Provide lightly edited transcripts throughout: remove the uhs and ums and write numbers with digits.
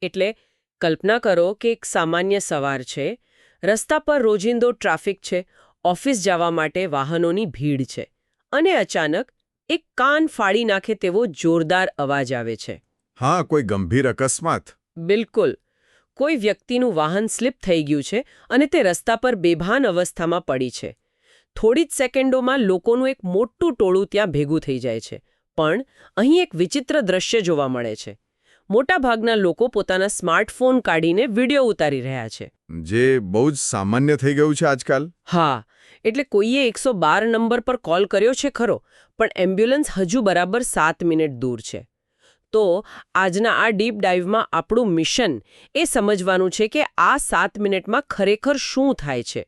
એટલે કલ્પના કરો કે એક સામાન્ય સવાર છે, રસ્તા પર રોજિંદો ટ્રાફિક છે, ઓફિસ જવા માટે વાહનોની ભીડ છે, અને અચાનક એક કાન ફાડી નાખે તેવો જોરદાર અવાજ આવે છે. હા, કોઈ ગંભીર અકસ્માત. બિલકુલ. કોઈ વ્યક્તિનું વાહન સ્લીપ થઈ ગયું છે અને તે રસ્તા પર બેભાન અવસ્થામાં પડી છે. થોડી જ સેકન્ડોમાં લોકોનું એક મોટું ટોળું ત્યાં ભેગું થઈ જાય છે. પણ અહીં એક વિચિત્ર દ્રશ્ય જોવા મળે છે. મોટાભાગના લોકો પોતાના સ્માર્ટફોન કાઢીને વિડીયો ઉતારી રહ્યા છે. જે બહુ જ સામાન્ય થઈ ગયું છે આજકાલ. હા, એટલે કોઈએ 112 નંબર પર કોલ કર્યો છે ખરો, પણ એમ્બ્યુલન્સ હજુ બરાબર 7 મિનિટ દૂર છે. તો આજના આ ડીપ ડાઇવમાં આપણું મિશન એ સમજવાનું છે કે આ 7 મિનિટમાં ખરેખર શું થાય છે.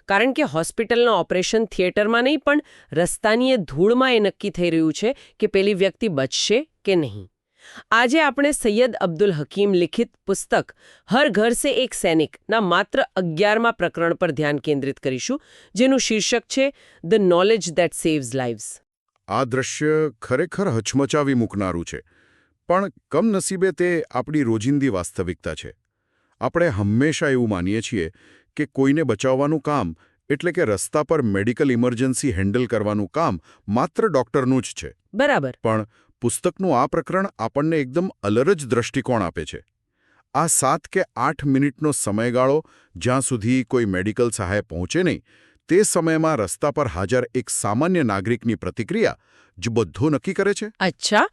કારણ કે હોસ્પિટલના ઓપરેશન થિયેટરમાં નહીં, પણ રસ્તાની એ ધૂળમાં એ નક્કી થઈ રહ્યું છે કે પેલી વ્યક્તિ બચશે કે નહીં. આજે આપણે સૈયદ અબ્દુલ હકીમ લિખિત પુસ્તક હર ઘર સે એક સૈનિકના માત્ર 11મા પ્રકરણ પર ધ્યાન કેન્દ્રિત કરીશું, જેનું શીર્ષક છે the knowledge that saves lives. આ દ્રશ્ય ખરેખર હચમચાવી મૂકનારું છે, પણ કમનસીબે તે આપણી રોજિંદી વાસ્તવિકતા છે. આપણે હંમેશા એવું માનીએ છીએ કે કોઈને બચાવવાનું કામ એટલે કે રસ્તા પર મેડિકલ ઇમરજન્સી હેન્ડલ કરવાનું કામ માત્ર ડોક્ટરનું જ છે. બરાબર. પણ પુસ્તકનું આ પ્રકરણ આપણને એકદમ અલગ જ દ્રષ્ટિકોણ આપે છે. આ 7 કે 8 મિનિટનો સમયગાળો જ્યાં સુધી કોઈ મેડિકલ સહાય પહોંચે નહીં, તે સમયમાં રસ્તા પર હાજર એક સામાન્ય નાગરિકની પ્રતિક્રિયા જ બધું નક્કી કરે છે. અચ્છા,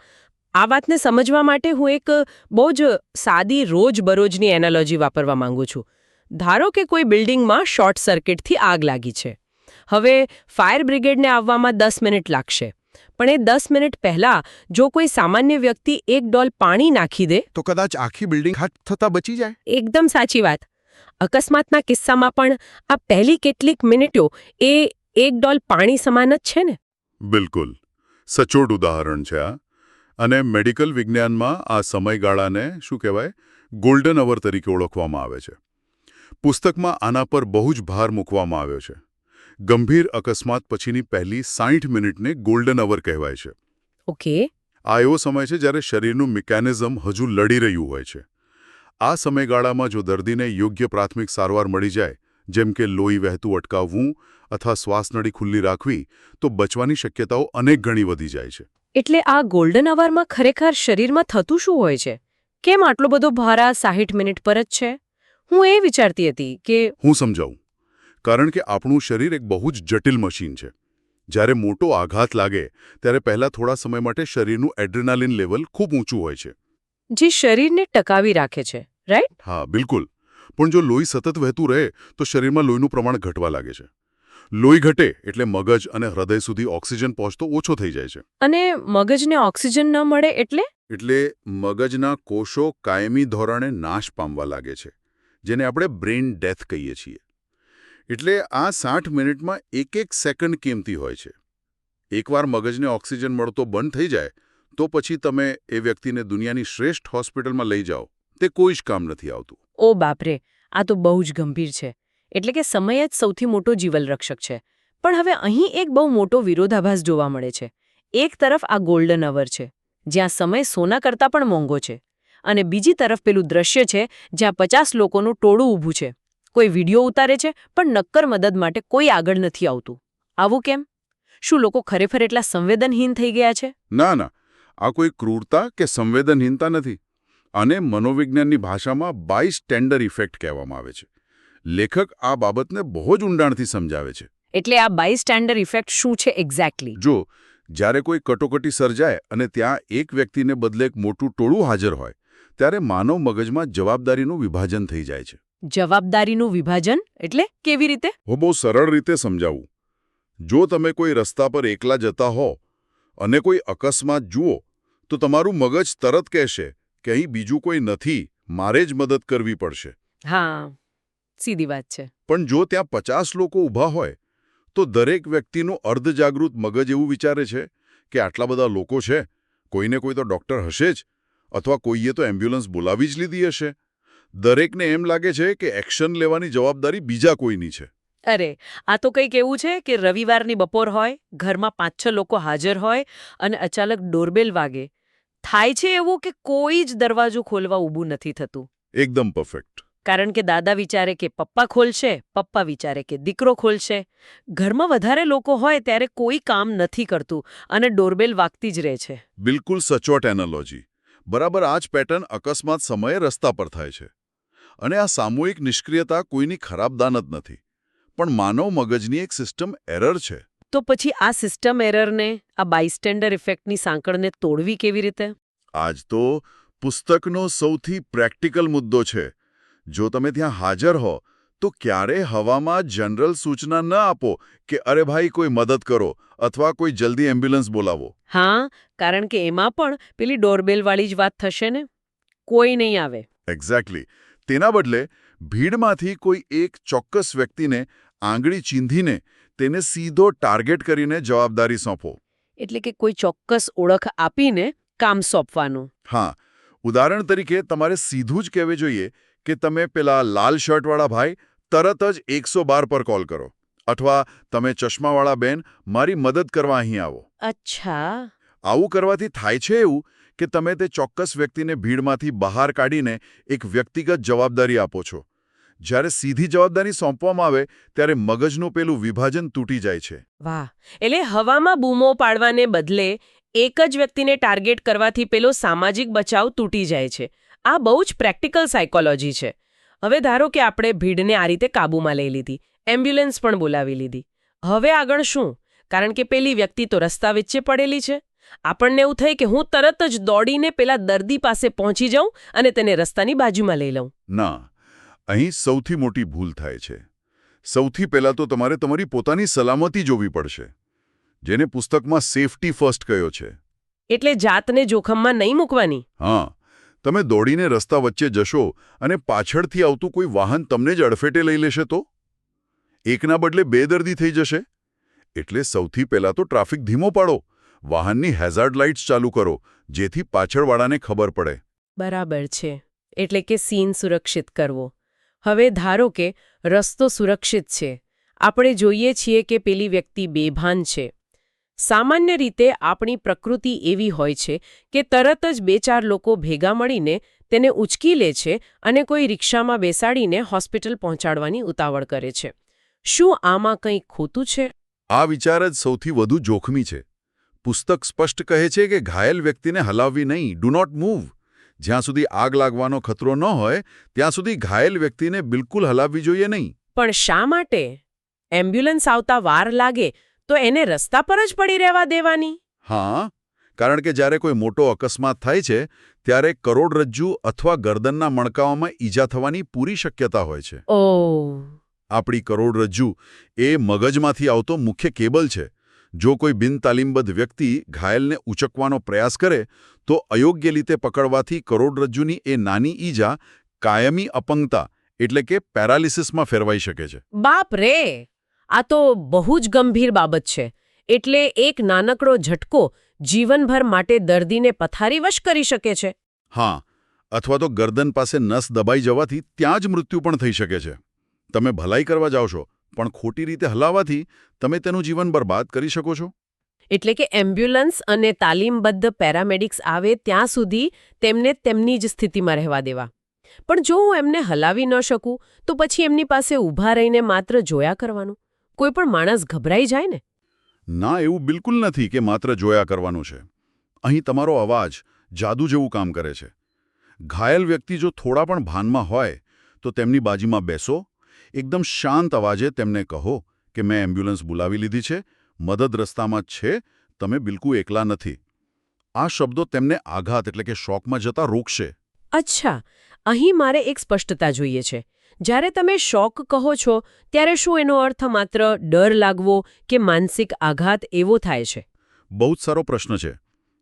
આ વાતને સમજવા માટે હું એક બહુ જ સાદી રોજબરોજની એનાલોજી વાપરવા માંગુ છું. ધારો કે કોઈ બિલ્ડિંગમાં શોર્ટ સર્કિટથી આગ લાગી છે. હવે ફાયર બ્રિગેડને આવવામાં 10 મિનિટ લાગશે. પણ એ 10 મિનિટ પહેલા જો કોઈ સામાન્ય વ્યક્તિ 1 ડોલ પાણી નાખી દે તો કદાચ આખી બિલ્ડિંગ હાથ થતાં બચી જાય. એકદમ સાચી વાત. અકસ્માતના કિસ્સામાં પણ આ પહેલી કેટલીક મિનિટો એ 1 ડોલ પાણી સમાન જ છે ને? બિલકુલ. સચોટ ઉદાહરણ છે આ. અને મેડિકલ વિજ્ઞાનમાં આ સમયગાળાને શું કહેવાય, ગોલ્ડન અવર તરીકે ઓળખવામાં આવે છે. પુસ્તકમાં આના પર બહુ જ ભાર મૂકવામાં આવ્યો છે. ગંભીર અકસ્માત પછીની પહેલી 60 મિનિટને ગોલ્ડન અવર કહેવાય છે. ઓકે. આ એવો સમય છે જ્યારે શરીરનું મિકેનિઝમ હજુ લડી રહ્યું હોય છે. આ સમયગાળામાં જો દર્દીને યોગ્ય પ્રાથમિક સારવાર મળી જાય, જેમ કે લોહી વહેતું અટકાવવું અથવા શ્વાસનળી ખુલ્લી રાખવી, તો બચવાની શક્યતાઓ અનેક ગણી વધી જાય છે. એટલે આ ગોલ્ડન અવરમાં ખરેખર શરીરમાં થતું શું હોય છે? કેમ આટલો બધો ભાર આ 60 મિનિટ પર જ છે? હું એ વિચારતી હતી કે હું સમજાવું. કારણ કે આપણું શરીર એક બહુ જ જટિલ મશીન છે. જ્યારે મોટો આઘાત લાગે ત્યારે પહેલા થોડા સમય માટે શરીરનું એડ્રેનાલિન લેવલ ખૂબ ઊંચું હોય છે. જે શરીરને ટકાવી રાખે છે, રાઈટ? હા, બિલકુલ. પણ જો લોહી સતત વહેતું રહે તો શરીરમાં લોહીનું પ્રમાણ ઘટવા લાગે છે. લોહી ઘટે એટલે મગજ અને હૃદય સુધી ઓક્સિજન પહોંચતો ઓછો થઈ જાય છે. અને મગજને ઓક્સિજન ન મળે એટલે? એટલે મગજના કોષો કાયમી ધોરણે નાશ પામવા લાગે છે, જેને આપણે બ્રેઇન ડેથ કહીએ છીએ. એટલે આ 60 મિનિટમાં એક સેકન્ડ કિંમતી હોય છે. એકવાર મગજને ઓક્સિજન મળતો બંધ થઈ જાય તો પછી તમે એ વ્યક્તિને દુનિયાની શ્રેષ્ઠ હોસ્પિટલમાં લઈ જાઓ, તે કોઈ જ કામ નથી આવતું. ઓ બાપરે, આ તો બહુ જ ગંભીર છે. એટલે કે સમય જ સૌથી મોટો જીવનરક્ષક છે. પણ હવે અહીં એક બહુ મોટો વિરોધાભાસ જોવા મળે છે. એક તરફ આ ગોલ્ડન અવર છે, જ્યાં સમય સોના કરતાં પણ મોંઘો છે. અને બીજી તરફ પેલું દ્રશ્ય છે જ્યાં 50 લોકોનું ટોળું ઊભું છે. કોઈ વિડીયો ઉતારે છે, પણ નક્કર મદદ માટે કોઈ આગળ નથી આવતું. આવું કેમ? શું લોકો ખરેખર એટલા સંવેદનહીન થઈ ગયા છે? ના ના, આ કોઈ ક્રૂરતા કે સંવેદનહીનતા નથી. આને મનોવિજ્ઞાનની ભાષામાં બાયસ્ટેન્ડર ઇફેક્ટ કહેવામાં આવે છે. લેખક આ બાબતને બહુ જ ઊંડાણથી સમજાવે છે. એટલે આ બાયસ્ટેન્ડર ઇફેક્ટ શું છે એક્ઝેક્ટલી? જો જ્યારે કોઈ કટોકટી સર્જાય અને ત્યાં એક વ્યક્તિને બદલે એક મોટું ટોળું હાજર હોય, ત્યારે માનવ મગજમાં જવાબદારીનું વિભાજન થઈ જાય છે. જવાબદારીનું વિભાજન એટલે કેવી રીતે? હું બહુ સરળ રીતે સમજાવું. જો તમે કોઈ રસ્તા પર એકલા જતા હો અને કોઈ અકસ્માત જુઓ, તો તમારું મગજ તરત કહેશે કે અહીં બીજું કોઈ નથી, મારે જ મદદ કરવી પડશે. હા, સીધી વાત છે. પણ જો ત્યાં 50 લોકો ઊભા હોય તો દરેક વ્યક્તિનું અર્ધજાગૃત મગજ એવું વિચારે છે કે આટલા બધા લોકો છે, કોઈને કોઈ તો ડૉક્ટર હશે જ, અથવા કોઈએ તો એમ્બ્યુલન્સ બોલાવી જ લીધી હશે. દરેકને એમ લાગે છે કે એક્શન લેવાની જવાબદારી બીજા કોઈની છે. અરે, આ તો કંઈક એવું છે કે રવિવારની બપોર હોય, ઘરમાં 5-6 લોકો હાજર હોય અને અચાનક ડોરબેલ વાગે. થાય છે એવું કે કોઈ જ દરવાજો ખોલવા ઊભું નથી થતું. એકદમ પરફેક્ટ. કારણ કે દાદા વિચારે કે પપ્પા ખોલશે, પપ્પા વિચારે કે દીકરો ખોલશે. ઘરમાં વધારે લોકો હોય ત્યારે કોઈ કામ નથી કરતું અને ડોરબેલ વાગતી જ રહે છે. બિલકુલ સચોટ એનાલોજી. બરાબર આ જ પેટર્ન અકસ્માત સમયે રસ્તા પર થાય છે. અને આ સામૂહિક નિષ્ક્રિયતા કોઈની ખરાબ દાનત નથી, પણ માનવ મગજની એક સિસ્ટમ એરર છે. તો પછી આ સિસ્ટમ એરરને, આ બાયસ્ટેન્ડર ઇફેક્ટની સાંકળને તોડવી કેવી રીતે? આજ તો પુસ્તકનો સૌથી પ્રેક્ટિકલ મુદ્દો છે. જો તમે ત્યાં હાજર હો તો ક્યારેય હવામાં જનરલ સૂચના ન આપો કે અરે ભાઈ કોઈ મદદ કરો અથવા કોઈ જલ્દી એમ્બ્યુલન્સ બોલાવો. હા, કારણ કે એમાં પણ પેલી ડોરબેલવાળી જ વાત થશે ને. કોઈ નહીં આવે. એક્ઝેક્ટલી. તેના બદલે ભીડમાંથી કોઈ એક ચોક્કસ વ્યક્તિને આંગળી ચીંધીને તેને સીધો ટાર્ગેટ કરીને જવાબદારી સોંપો. એટલે કે કોઈ ચોક્કસ ઓળખ આપીને કામ સોંપવાનું. હા, ઉદાહરણ તરીકે તમારે સીધું જ કહેવું જોઈએ કે તમે પેલા લાલ શર્ટવાળા ભાઈ તરત જ 112 પર કોલ કરો, અથવા તમે ચશ્માવાળા બેન મારી મદદ કરવા અહીં આવો. અચ્છા. આવું કરવાથી થાય છે એવું કે તમે તે ચોક્કસ વ્યક્તિને ભીડમાંથી બહાર કાઢીને એક વ્યક્તિગત જવાબદારી આપો છો. જ્યારે સીધી જવાબદારી સોંપવામાં આવે ત્યારે મગજનું પેલું વિભાજન તૂટી જાય છે. વાહ. એટલે હવામાં બૂમો પાડવાને બદલે એક જ વ્યક્તિને ટાર્ગેટ કરવાથી પેલો સામાજિક બચાવ તૂટી જાય છે. આ બહુ જ પ્રેક્ટિકલ સાયકોલોજી છે. હવે ધારો કે આપણે ભીડને આ રીતે કાબૂમાં લઈ લીધી, એમ્બ્યુલન્સ પણ બોલાવી લીધી. હવે આગળ શું? કારણ કે પેલી વ્યક્તિ તો રસ્તા વચ્ચે પડેલી છે. આપણને એવું થાય કે હું તરત જ દોડીને પેલા દર્દી પાસે પહોંચી જાઉં અને તેને રસ્તાની બાજુમાં લઈ લઉં. ના, અહીં સૌથી મોટી ભૂલ થાય છે. સૌથી પહેલાં તો તમારે તમારી પોતાની સલામતી જોવી પડશે, જેને પુસ્તકમાં સેફટી ફર્સ્ટ કહ્યો છે. એટલે જાતને જોખમમાં નહીં મૂકવાની. હા, તમે દોડીને રસ્તા વચ્ચે જશો અને પાછળથી આવતું કોઈ વાહન તમને જ અડફેટે લઈ લેશે તો? એકના બદલે 2 દર્દી થઈ જશે. એટલે સૌથી પહેલાં તો ટ્રાફિક ધીમો પાડો, વાહનની હેઝાર્ડ લાઇટ્સ ચાલુ કરો, જેથી પાછળવાળાને ખબર પડે. બરાબર છે. એટલે કે સીન સુરક્ષિત કરવો. હવે ધારો કે રસ્તો સુરક્ષિત છે. આપણે જોઈએ છીએ કે પેલી વ્યક્તિ બેભાન છે. સામાન્ય રીતે આપણી પ્રકૃતિ એવી હોય છે કે તરત જ 2-4 લોકો ભેગા મળીને તેને ઉચકી લે છે અને કોઈ રિક્ષામાં બેસાડીને હોસ્પિટલ પહોંચાડવાની ઉતાવળ કરે છે. શું આમાં કંઈ ખોટું છે? આ વિચાર જ સૌથી વધુ જોખમી છે. પુસ્તક સ્પષ્ટ કહે છે કે ઘાયલ વ્યક્તિને હલાવવી નહીં, ડુ નોટ મૂવ. જ્યાં સુધી આગ લાગવાનો ખતરો ન હોય ત્યાં સુધી ઘાયલ વ્યક્તિને બિલકુલ હલાવવી જોઈએ નહીં. પણ શા માટે? એમ્બ્યુલન્સ આવતા વાર લાગે તો એને રસ્તા પર જ પડી રહેવા દેવાની? હા, કારણ કે જ્યારે કોઈ મોટો અકસ્માત થાય છે ત્યારે કરોડરજ્જુ અથવા ગરદનના મણકાઓમાં ઈજા થવાની પૂરી શક્યતા હોય છે. ઓહ. આપણી કરોડરજ્જુ એ મગજમાંથી આવતો મુખ્ય કેબલ છે. જો કોઈ બિનતાલીમબદ્ધ વ્યક્તિ ઘાયલને ઉચકવાનો પ્રયાસ કરે તો અયોગ્ય રીતે પકડવાથી કરોડરજ્જુની એ નાની ઈજા કાયમી અપંગતા એટલે કે પેરાલિસિસમાં ફેરવાઈ શકે છે. બાપ રે! આ તો બહુ જ ગંભીર બાબત છે. એટલે એક નાનકડો ઝટકો જીવનભર માટે દર્દીને પથારીવશ કરી શકે છે. હા, અથવા તો ગરદન પાસે નસ દબાઈ જવાથી ત્યાં જ મૃત્યુ પણ થઈ શકે છે. તમે ભલાઈ કરવા જાઓ છો, પણ ખોટી રીતે હલાવવાથી તમે તેનું જીવન બરબાદ કરી શકો છો. એટલે કે એમ્બ્યુલન્સ અને તાલીમબદ્ધ પેરામેડિક્સ આવે ત્યાં સુધી તેમને તેમની જ સ્થિતિમાં રહેવા દેવા. પણ જો હું એમને હલાવી ન શકું તો પછી એમની પાસે ઊભા રહીને માત્ર જોયા કરવાનું. કોઈ પણ માણસ ગભરાઈ જાય ને? ના, એવું બિલકુલ નથી કે માત્ર જોયા કરવાનું છે. અહીં તમારો અવાજ જાદુ જેવું કામ કરે છે. ઘાયલ વ્યક્તિ જો થોડા પણ ભાનમાં હોય તો તેમની બાજુમાં બેસો, એકદમ શાંત અવાજે તેમને કહો કે મેં એમ્બ્યુલન્સ બોલાવી લીધી છે, મદદ રસ્તામાં જ છે, તમે બિલકુલ એકલા નથી. આ શબ્દો તેમને આઘાત એટલે કે શોકમાં જતા રોકશે. અચ્છા, અહીં મારે એક સ્પષ્ટતા જોઈએ છે. જ્યારે તમે શોક કહો છો ત્યારે શું એનો અર્થ માત્ર ડર લાગવો કે માનસિક આઘાત એવો થાય છે? બહુ જ સારો પ્રશ્ન છે.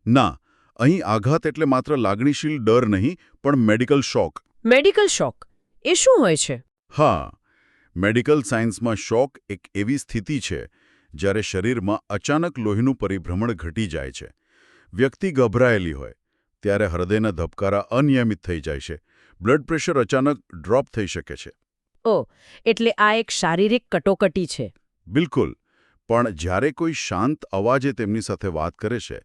ના, અહીં આઘાત એટલે માત્ર લાગણીશીલ ડર નહીં, પણ મેડિકલ શોક. મેડિકલ શોક એ શું હોય છે? હા, મેડિકલ સાયન્સમાં શોક એક એવી સ્થિતિ છે જ્યારે શરીરમાં અચાનક લોહીનું પરિભ્રમણ ઘટી જાય છે. વ્યક્તિ ગભરાયેલી હોય ત્યારે હૃદયના ધબકારા અનિયમિત થઈ જાય છે, બ્લડ પ્રેશર અચાનક ડ્રોપ થઈ શકે છે. ઓહ, એટલે આ એક શારીરિક કટોકટી છે. બિલકુલ. પણ જ્યારે કોઈ શાંત અવાજે તેમની સાથે વાત કરે છે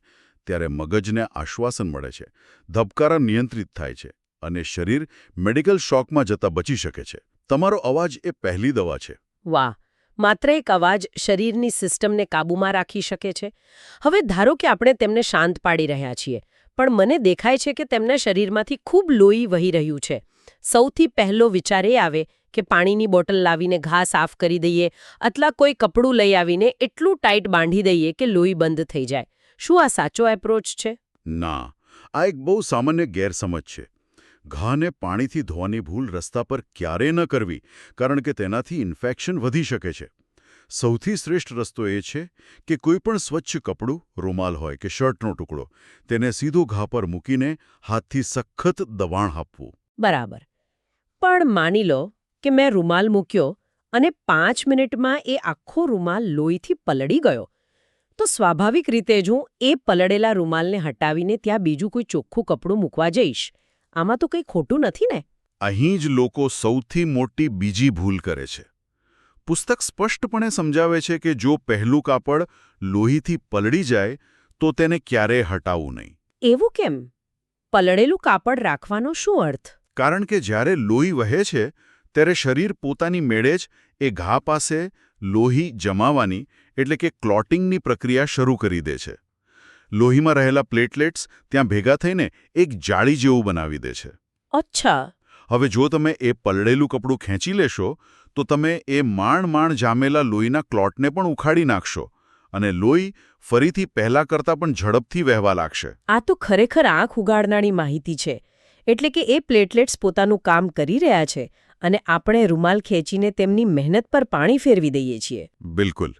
ત્યારે મગજને આશ્વાસન મળે છે, ધબકારા નિયંત્રિત થાય છે. અને શરીર મેડિકલ શોકમાં જતા બચી શકે છે. તમારો અવાજ એ પહેલી દવા છે. વાહ, માત્ર એક અવાજ શરીરની સિસ્ટમને કાબૂમાં રાખી શકે છે. હવે ધારો કે આપણે તેમને શાંત પાડી રહ્યા છીએ, પણ મને દેખાય છે કે તેમના શરીરમાંથી ખૂબ લોહી વહી રહ્યું છે. સૌથી પહેલો વિચાર એ આવે કે પાણીની બોટલ લાવીને ઘા સાફ કરી દઈએ અથવા કોઈ કપડું લઈ આવીને એટલું ટાઈટ બાંધી દઈએ કે લોહી બંધ થઈ જાય. શું આ સાચો એપ્રોચ છે? ના, આ એક બહુ સામાન્ય ગેરસમજ છે. ઘાને પાણીથી ધોવાની ભૂલ રસ્તા પર ક્યારેય ન કરવી, કારણ કે તેનાથી ઇન્ફેક્શન વધી શકે છે. સૌથી શ્રેષ્ઠ રસ્તો એ છે કે કોઈ પણ સ્વચ્છ કપડું, રૂમાલ હોય કે શર્ટનો ટુકડો, તેને સીધો ઘા પર મૂકીને હાથથી સખત દબાણ આપવું. બરાબર. પણ માની લો કે મેં રૂમાલ મૂક્યો અને 5 મિનિટમાં એ આખો રૂમાલ લોહીથી પલળી ગયો. તો સ્વાભાવિક રીતે જ હું એ પલળેલા રૂમાલને હટાવીને ત્યાં બીજું કોઈ ચોખ્ખું કપડું મૂકવા જઈશ. આમાં તો કંઈ ખોટું નથી ને? અહીં જ લોકો સૌથી મોટી બીજી ભૂલ કરે છે. પુસ્તક સ્પષ્ટપણે સમજાવે છે કે જો પહેલું કાપડ લોહીથી પલળી જાય તો તેને ક્યારેય હટાવવું નહીં. એવું કેમ? પલળેલું કાપડ રાખવાનો શું અર્થ? કારણ કે જ્યારે લોહી વહે છે ત્યારે શરીર પોતાની મેળે જ એ ઘા પાસે લોહી જમાવાની એટલે કે ક્લોટિંગની પ્રક્રિયા શરૂ કરી દે છે. લોહીમાં રહેલા પ્લેટલેટ્સ ત્યાં ભેગા થઈને એક જાળી જેવું બનાવી દે છે. અચ્છા. હવે જો તમે એ પલળેલું કપડું ખેંચી લેશો તો તમે એ માણ જામેલા લોહીના ક્લોટને પણ ઉખાડી નાખશો અને લોહી ફરીથી પહેલા કરતાં પણ ઝડપથી વહેવા લાગશે. આ તો ખરેખર આંખ ઉગાડનારી માહિતી છે. એટલે કે એ પ્લેટલેટ્સ પોતાનું કામ કરી રહ્યા છે અને આપણે રૂમાલ ખેંચીને તેમની મહેનત પર પાણી ફેરવી દઈએ છીએ. બિલકુલ.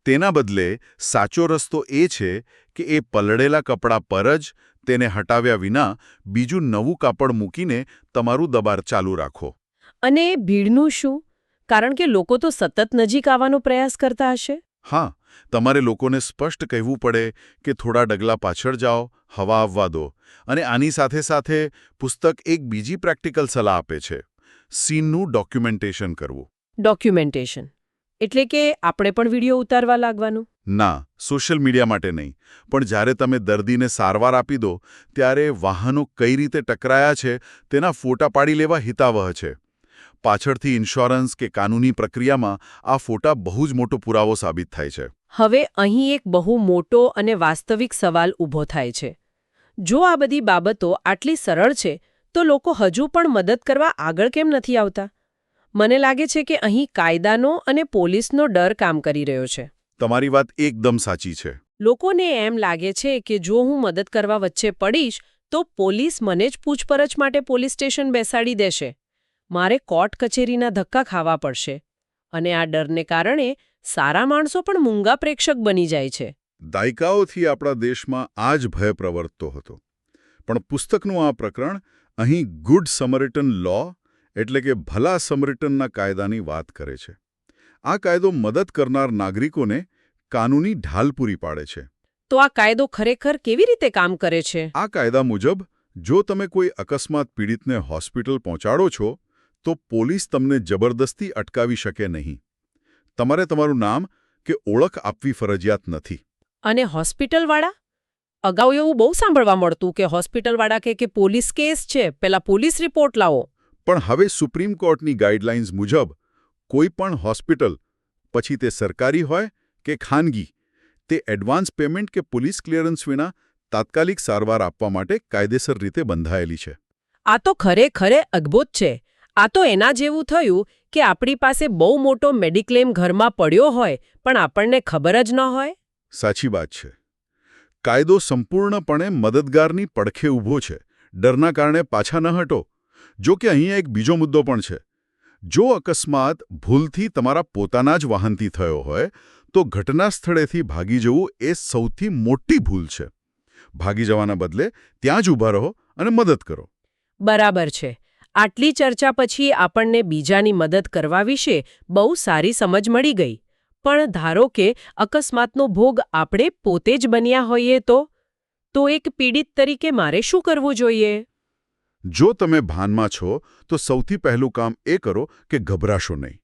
તેના બદલે સાચો રસ્તો એ છે કે એ પલળેલા કપડાં પર જ તેને હટાવ્યા વિના બીજું નવું કાપડ મૂકીને તમારું દબાણ ચાલુ રાખો. અને ભીડનું શું? કારણ કે લોકો તો સતત નજીક આવવાનો પ્રયાસ કરતા હશે. હા, તમારે લોકોને સ્પષ્ટ કહેવું પડે કે થોડા ડગલા પાછળ જાઓ, હવા આવવા દો. અને આની સાથે સાથે પુસ્તક એક બીજી પ્રેક્ટિકલ સલાહ આપે છે. સીનનું ડોક્યુમેન્ટેશન કરવું. ડોક્યુમેન્ટેશન એટલે કે આપણે પણ વિડીયો ઉતારવા લાગવાનું? ના, સોશિયલ મીડિયા માટે નહીં. પણ જ્યારે તમે દર્દીને સારવાર આપી દો ત્યારે વાહનો કઈ રીતે ટકરાયા છે તેના ફોટા પાડી લેવા હિતાવહ છે. પાછળથી ઇન્સ્યોરન્સ કે કાનૂની પ્રક્રિયામાં આ ફોટા બહુ જ મોટો પુરાવો સાબિત થાય છે. હવે અહીં એક બહુ મોટો અને વાસ્તવિક સવાલ ઊભો થાય છે. જો આ બધી બાબતો આટલી સરળ છે તો લોકો હજુ પણ મદદ કરવા આગળ કેમ નથી આવતા? મને લાગે છે કે અહીં કાયદાનો અને પોલીસનો ડર કામ કરી રહ્યો છે. તમારી વાત એકદમ સાચી છે. લોકોને એમ લાગે છે કે જો હું મદદ કરવા વચ્ચે પડીશ તો પોલીસ મને જ પૂછપરછ માટે પોલીસ સ્ટેશન બેસાડી દેશે. મારે કોર્ટ કચેરીના ધક્કા ખાવા પડશે. અને આ ડરને કારણે સારા માણસો પણ મૂંગા પ્રેક્ષક બની જાય છે. દાયકાઓથી આપણા દેશમાં આ જ ભય પ્રવર્તતો હતો. પણ પુસ્તકનું આ પ્રકરણ અહીં ગુડ સમરિટન લો એટલે કે ભલા સમરિટનના કાયદાની વાત કરે છે. આ કાયદો મદદ કરનાર નાગરિકોને કાનૂની ઢાલ પૂરી પાડે છે. તો આ કાયદો ખરેખર કેવી રીતે કામ કરે છે? આ કાયદા મુજબ જો તમે કોઈ અકસ્માત પીડિતને હોસ્પિટલ પહોંચાડો છો તો પોલીસ તમને જબરદસ્તી અટકાવી શકે નહીં. તમારે તમારું નામ કે ઓળખ આપવી ફરજિયાત નથી. અને હોસ્પિટલવાળા? અગાઉ એવું બહુ સાંભળવા મળતું કે હોસ્પિટલવાળા કે પોલીસ કેસ છે, પહેલા પોલીસ રિપોર્ટ લાવો. પણ હવે સુપ્રીમ કોર્ટની ગાઈડલાઇન્સ મુજબ કોઈ પણ હોસ્પિટલ, પછી તે સરકારી હોય કે ખાનગી, તે એડવાન્સ પેમેન્ટ કે પોલીસ ક્લિયરન્સ વિના તાત્કાલિક સારવાર આપવા માટે કાયદેસર રીતે બંધાયેલી છે. આ તો ખરેખર અદ્ભુત છે. આ તો એના જેવું થયું કે આપણી પાસે બહુ મોટો મેડિક્લેમ ઘરમાં પડ્યો હોય પણ આપણને ખબર જ ન હોય. સાચી વાત છે. કાયદો સંપૂર્ણપણે મદદગારની પડખે ઊભો છે. ડરના કારણે પાછા ન હટો. જો કે અહીંયા એક બીજો મુદ્દો પણ છે. જો અકસ્માત ભૂલથી તમારા પોતાના જ વાહનથી થયો હોય તો ઘટના સ્થળેથી ભાગી જવું એ સૌથી મોટી ભૂલ છે. ભાગી જવાના બદલે ત્યાં જ ઊભા રહો અને મદદ કરો. બરાબર છે. આટલી ચર્ચા પછી આપણને બીજાની મદદ કરવા વિશે બહુ સારી સમજ મળી ગઈ. પણ ધારો કે અકસ્માતનો ભોગ આપણે પોતે જ બન્યા હોઈએ તો એક પીડિત તરીકે મારે શું કરવું જોઈએ? જો તમે ભાનમાં છો તો સૌથી પહેલું કામ એ કરો કે ગભરાશો નહીં.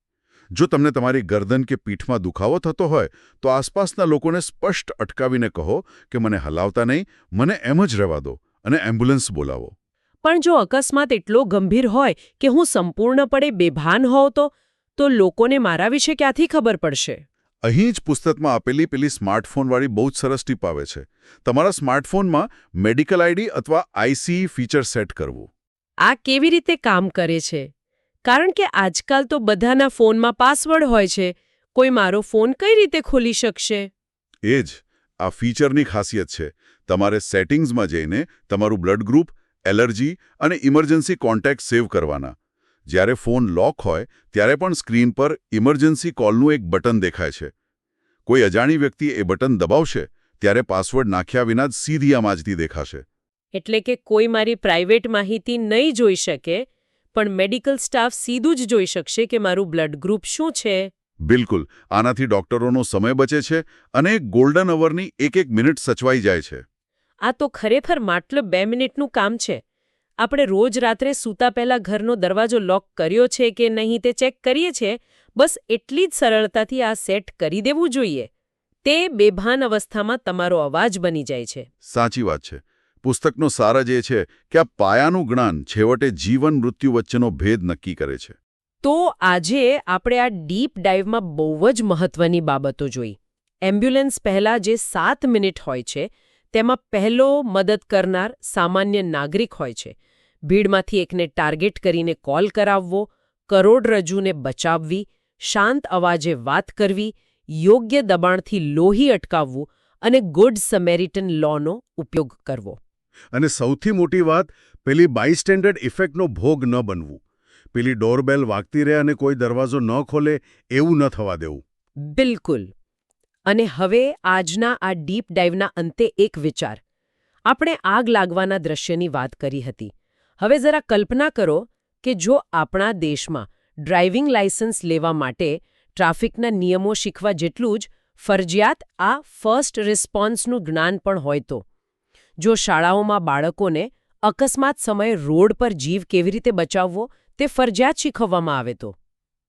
જો તમને તમારી ગરદન કે પીઠમાં દુખાવો થતો હોય તો આસપાસના લોકોને સ્પષ્ટ અટકાવીને કહો કે મને હલાવતા નહીં, મને એમ જ રહેવા દો અને એમ્બ્યુલન્સ બોલાવો. પણ જો અકસ્માત એટલો ગંભીર હોય કે હું સંપૂર્ણપણે બેભાન હોઉં તો લોકોને મારા વિશે ક્યાંથી ખબર પડશે? અહીં જ પુસ્તકમાં આપેલી પેલી સ્માર્ટફોનવાળી બહુ જ સરસ ટીપ આવે છે. તમારા સ્માર્ટફોનમાં મેડિકલ આઈડી અથવા આઈસીઈ ફીચર સેટ કરવું. આ કેવી રીતે કામ કરે છે? કારણ કે આજકાલ તો બધાના ફોનમાં પાસવર્ડ હોય છે. કોઈ મારો ફોન કઈ રીતે ખોલી શકશે? એ જ આ ફીચરની ખાસિયત છે. તમારે સેટિંગ્સમાં જઈને તમારું બ્લડ ગ્રુપ, એલર્જી અને ઇમરજન્સી કોન્ટેક્ટ સેવ કરવાના. જ્યારે ફોન લોક હોય ત્યારે પણ સ્ક્રીન પર ઇમરજન્સી કોલનું એક બટન દેખાય છે. કોઈ અજાણી વ્યક્તિ એ બટન દબાવશે ત્યારે પાસવર્ડ નાખ્યા વિના જ સીધી આમાજથી દેખાશે. એટલે કે કોઈ મારી પ્રાઇવેટ માહિતી નહીં જોઈ શકે, પણ મેડિકલ સ્ટાફ સીધું જ જોઈ શકશે કે મારું બ્લડ ગ્રુપ શું છે. બિલકુલ. આનાથી ડોક્ટરોનો સમય બચે છે અને ગોલ્ડન અવરની એક મિનિટ સચવાઈ જાય છે. આ તો ખરેખર માત્ર 2 મિનિટનું કામ છે. આપણે રોજ રાત્રે સૂતા પહેલા ઘરનો દરવાજો લોક કર્યો છે કે નહીં તે ચેક કરીએ છીએ. બસ એટલી જ સરળતાથી આ સેટ કરી દેવું જોઈએ. તે બેભાન અવસ્થામાં તમારો અવાજ બની જાય છે. સાચી વાત છે. પુસ્તકનો સાર જ એ છે કે આ પાયાનું જ્ઞાન છેવટે જીવન મૃત્યુ વચ્ચેનો ભેદ નક્કી કરે છે. તો આજે આપણે આ ડીપ ડાઇવમાં બહુ જ મહત્વની બાબતો જોઈ. એમ્બ્યુલન્સ પહેલાં જે 7 મિનિટ હોય છે તેમાં પહેલો મદદ કરનાર સામાન્ય નાગરિક હોય છે. ભીડમાંથી એકને ટાર્ગેટ કરીને કોલ કરાવવો, કરોડરજ્જુને બચાવવી, શાંત અવાજે વાત કરવી, યોગ્ય દબાણથી લોહી અટકાવવું અને ગુડ સમેરિટન લૉનો ઉપયોગ કરવો. અને સૌથી મોટી વાત, પેલી બાયસ્ટેન્ડર ઇફેક્ટનો ભોગ ન બનવું. પેલી ડોરબેલ વાગતી રહે અને કોઈ દરવાજો ન ખોલે એવું ન થવા દેવું. બિલકુલ. અને હવે આજના આ ડીપ ડાઇવના અંતે એક વિચાર. આપણે આગ લાગવાના દ્રશ્યની વાત કરી હતી. હવે જરા કલ્પના કરો કે જો આપણા દેશમાં ડ્રાઇવિંગ લાયસન્સ લેવા માટે ટ્રાફિકના નિયમો શીખવા જેટલું જ ફરજિયાત આ ફર્સ્ટ રિસ્પોન્સનું જ્ઞાન પણ હોય તો. જો શાળાઓમાં બાળકોને અકસ્માત સમયે રોડ પર જીવ કેવી રીતે બચાવવો તે ફરજિયાત શીખવવામાં આવે તો.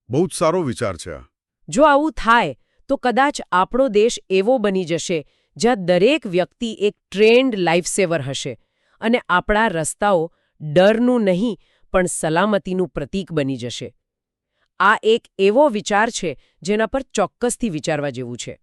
બહુ જ સારો વિચાર છે. જો આવું થાય તો કદાચ આપણો દેશ એવો બની જશે જ્યાં દરેક વ્યક્તિ એક ટ્રેન્ડ લાઇફસેવર હશે અને આપણા રસ્તાઓ ડરનું નહીં પણ સલામતીનું પ્રતીક બની જશે. આ એક એવો વિચાર છે જેના પર ચોક્કસથી વિચારવા જેવું છે.